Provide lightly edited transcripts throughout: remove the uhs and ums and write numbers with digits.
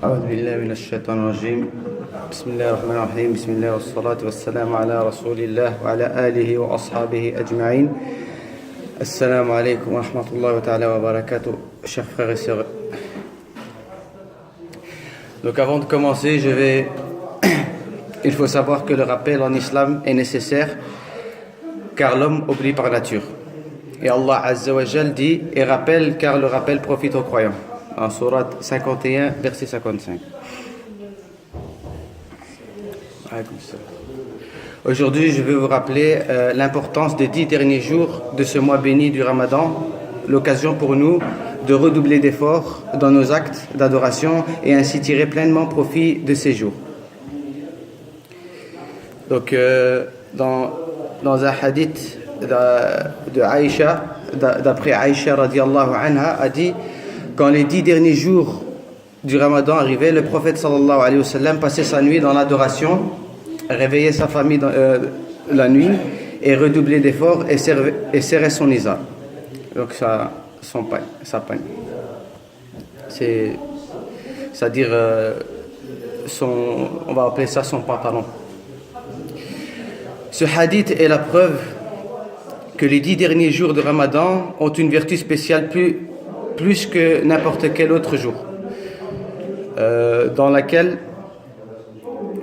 أعوذ بالله من الشيطان الرجيم بسم الله الرحمن الرحيم بسم الله والصلاة والسلام على رسول الله وعلى آله وأصحابه أجمعين. Assalamu alaikum wa rahmatullahi wa ta'ala wa barakatuh, chers frères et sœurs. Donc avant de commencer, il faut savoir que le rappel en islam est nécessaire car l'homme oublie par nature. Et Allah Azza wa Jal dit et rappelle car le rappel profite aux croyants. En sourate 51, verset 55. Aujourd'hui, je vais vous rappeler l'importance des 10 derniers jours de ce mois béni du Ramadan, l'occasion pour nous de redoubler d'efforts dans nos actes d'adoration et ainsi tirer pleinement profit de ces jours. Donc, dans un hadith de Aïcha, d'après Aïcha radiallahu anha, a dit quand les 10 derniers jours du Ramadan arrivaient, le prophète sallallahu alayhi wa sallam passait sa nuit dans l'adoration, réveillait sa famille la nuit et redoublait d'efforts et serrait son izar. Donc sa pagne. C'est-à-dire on va appeler ça son pantalon. Ce hadith est la preuve que les 10 derniers jours de Ramadan ont une vertu spéciale plus que n'importe quel autre jour, dans laquelle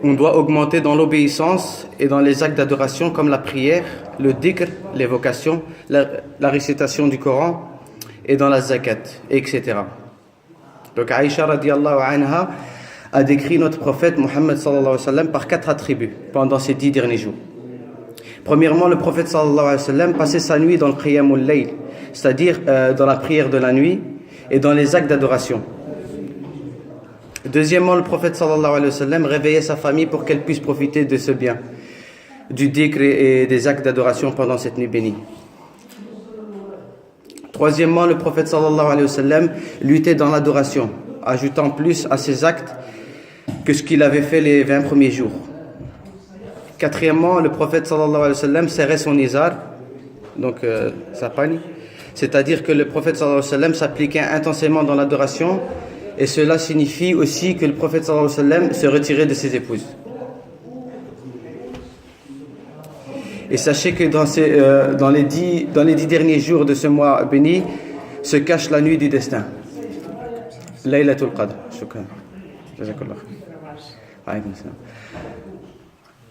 on doit augmenter dans l'obéissance et dans les actes d'adoration comme la prière, le dhikr, l'évocation, la récitation du Coran et dans la zakat, etc. Donc Aïcha radiallahu anha a décrit notre prophète Muhammad sallallahu alayhi wa sallam par 4 attributs pendant ces 10 derniers jours. Premièrement, le prophète sallallahu alayhi wa sallam passait sa nuit dans le qiyamul layl, c'est-à-dire dans la prière de la nuit et dans les actes d'adoration. Deuxièmement, le prophète sallallahu alayhi wa sallam réveillait sa famille pour qu'elle puisse profiter de ce bien, du dhikr et des actes d'adoration pendant cette nuit bénie. Troisièmement, le prophète sallallahu alayhi wa sallam luttait dans l'adoration, ajoutant plus à ses actes que ce qu'il avait fait les 20 premiers jours. Quatrièmement, le prophète sallallahu alayhi wa sallam serrait son izar, donc sa pagne, c'est-à-dire que le prophète sallallahu alayhi wa sallam s'appliquait intensément dans l'adoration, et cela signifie aussi que le prophète sallallahu alayhi wa sallam se retirait de ses épouses. Et sachez que dans les 10 derniers jours de ce mois béni se cache la nuit du destin. Laylatul Qadr. Shukran. Jazakallah. Alaykum salam.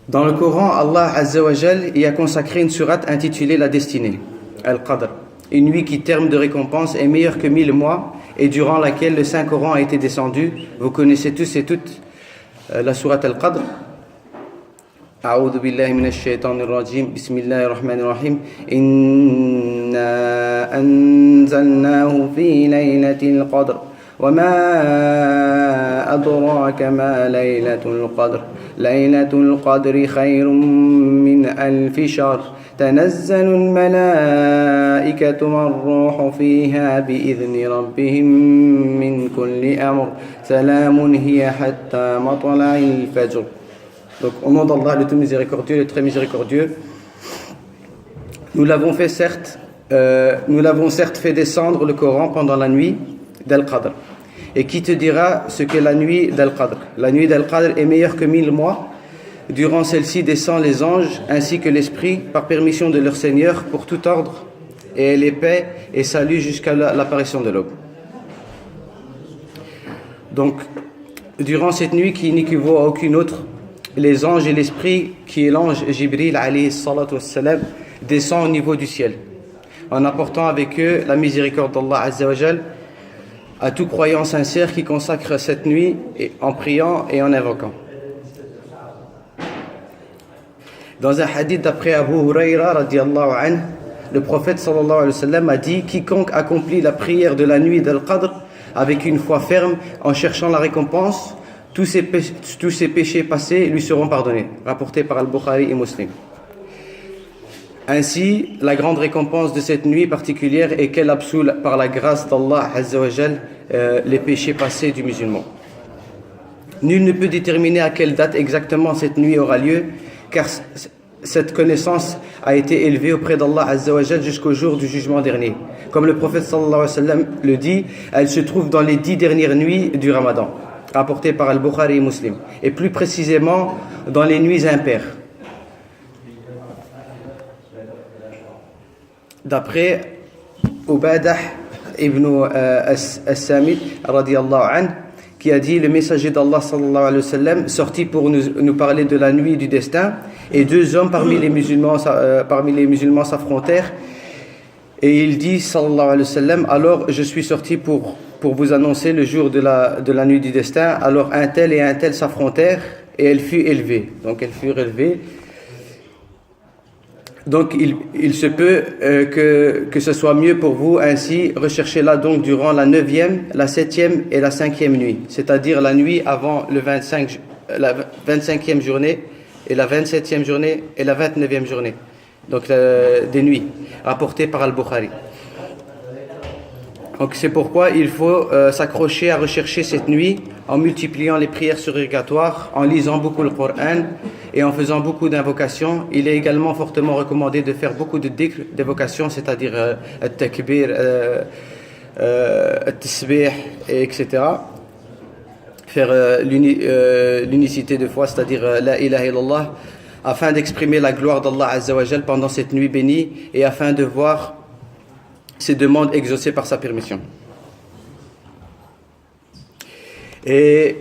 Dans le Coran, Allah Azza wa Jal y a consacré une sourate intitulée La Destinée, Al-Qadr. Une nuit qui, terme de récompense, est meilleure que 1000 mois et durant laquelle le Saint-Coran a été descendu. Vous connaissez tous et toutes la sourate Al-Qadr. A'udhu billahi minash shaitanir rajim. Bismillahir rahmanir rahim. Inna anzalnahu fi laylatil qadr. وما أدراك ما ليلة القدر ليلة القدر خير من ألف شهر تنزل الملائكة والروح فيها بإذن ربهم من كل أمر سلام هي حتى مطلع الفجر. Donc au nom d'Allah le tout miséricordieux, le très miséricordieux, nous l'avons certes fait descendre le Coran pendant la nuit d'Al-Qadr. Et qui te dira ce qu'est la nuit d'Al-Qadr? La nuit d'Al-Qadr est meilleure que 1000 mois. Durant celle-ci descendent les anges ainsi que l'esprit par permission de leur Seigneur pour tout ordre, et elle est paix et salut jusqu'à l'apparition de l'aube. Donc, durant cette nuit qui n'équivaut à aucune autre, les anges et l'esprit, qui est l'ange Jibril alayhi salatu wassalam, descend au niveau du ciel, en apportant avec eux la miséricorde d'Allah Azza wa Jal à tout croyant sincère qui consacre cette nuit en priant et en invoquant. Dans un hadith d'après Abu Huraira radiallahu anhu, le prophète sallallahu alayhi wa sallam a dit: quiconque accomplit la prière de la nuit d'Al-Qadr avec une foi ferme en cherchant la récompense, tous ses péchés passés lui seront pardonnés. Rapporté par Al-Bukhari et Muslim. Ainsi, la grande récompense de cette nuit particulière est qu'elle absout par la grâce d'Allah Azza wa Jal les péchés passés du musulman. Nul ne peut déterminer à quelle date exactement cette nuit aura lieu, car cette connaissance a été élevée auprès d'Allah Azza wa Jal jusqu'au jour du jugement dernier. Comme le prophète sallallahu alayhi wa sallam le dit, elle se trouve dans les 10 dernières nuits du Ramadan. rapporté par Al-Bukhari et Muslim, et plus précisément dans les nuits impaires. D'après Ubadah ibn as-Samit radiyallahu anhu, qui a dit: le messager d'Allah sallallahu alayhi wa sallam sortit pour nous parler de la nuit du destin, et deux hommes parmi les musulmans s'affrontèrent, et il dit sallallahu alayhi wa sallam: alors je suis sorti pour vous annoncer le jour de la nuit du destin. Alors un tel et un tel s'affrontèrent, et elle fut élevée. Donc elles furent élevées. Donc il se peut que ce soit mieux pour vous, ainsi recherchez-la donc durant la 9e, la 7e et la 5e nuit, c'est-à-dire la nuit avant la 25e journée et la 27e journée et la 29e journée, donc des nuits, rapportées par Al-Bukhari. Donc c'est pourquoi il faut s'accrocher à rechercher cette nuit en multipliant les prières surrogatoires, en lisant beaucoup le Coran et en faisant beaucoup d'invocations. Il est également fortement recommandé de faire beaucoup de dhikr, d'évocations, c'est-à-dire al-takbir, al-tasbih, etc. Faire l'unicité de foi, c'est-à-dire la ilaha illallah, afin d'exprimer la gloire d'Allah Azza wa Jal pendant cette nuit bénie et afin de voir ses demandes exaucées par sa permission. Et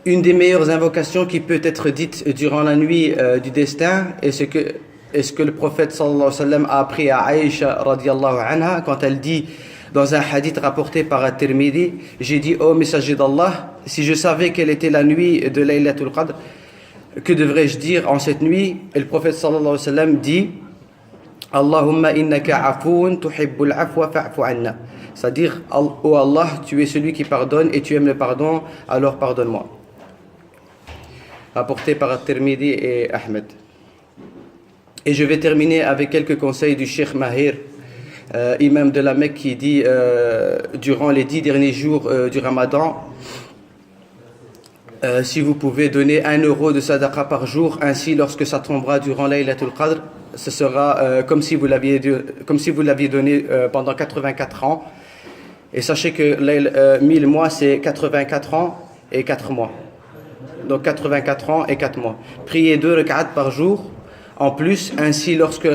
une des meilleures invocations qui peut être dite durant la nuit du destin est ce que le prophète sallallahu alayhi wa sallam a appris à Aïcha radiyallahu anha quand elle dit dans un hadith rapporté par At-Tirmidhi: j'ai dit: ô messager d'Allah, si je savais quelle était la nuit de Laylatul Qadr, que devrais-je dire en cette nuit? Et le prophète sallallahu alayhi wa sallam dit: Allahumma innaka afoun tuhibbul afwa fa'fu anna. C'est-à-dire: ô Allah, tu es celui qui pardonne et tu aimes le pardon, alors pardonne-moi. Rapporté par At-Tirmidhi et Ahmed. Et je vais terminer avec quelques conseils du Cheikh Mahir, imam de la Mecque, qui dit durant les 10 derniers jours du Ramadan, si vous pouvez donner 1 euro de sadaqa par jour, ainsi lorsque ça tombera durant Laylatul Qadr, ce sera comme si vous l'aviez donné pendant 84 ans. Et sachez que 1000 mois, c'est 84 ans et 4 mois. Donc 84 ans et 4 mois. Priez 2 rak'at par jour en plus, ainsi lorsque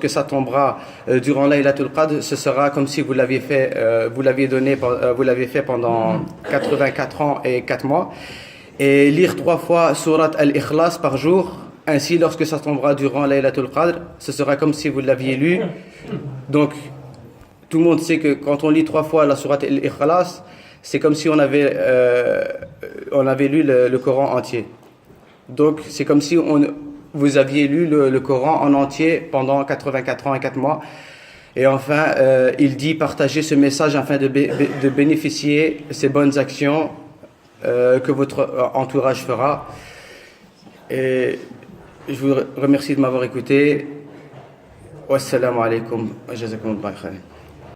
ça tombera durant Laylatul Qadr, ce sera comme si vous l'aviez fait pendant 84 ans et 4 mois. Et lire 3 fois Surat Al-Ikhlas par jour, ainsi lorsque ça tombera durant Laylatul Qadr, ce sera comme si vous l'aviez lu. Donc tout le monde sait que quand on lit 3 fois la Surat Al-Ikhlas, c'est comme si on avait lu le Coran entier. Donc c'est comme si vous aviez lu le Coran en entier pendant 84 ans et 4 mois. Et enfin, il dit: partagez ce message afin de bénéficier de ces bonnes actions que votre entourage fera. Et je vous remercie de m'avoir écouté. Wassalamu alaikum wa jazakumullahu khairan.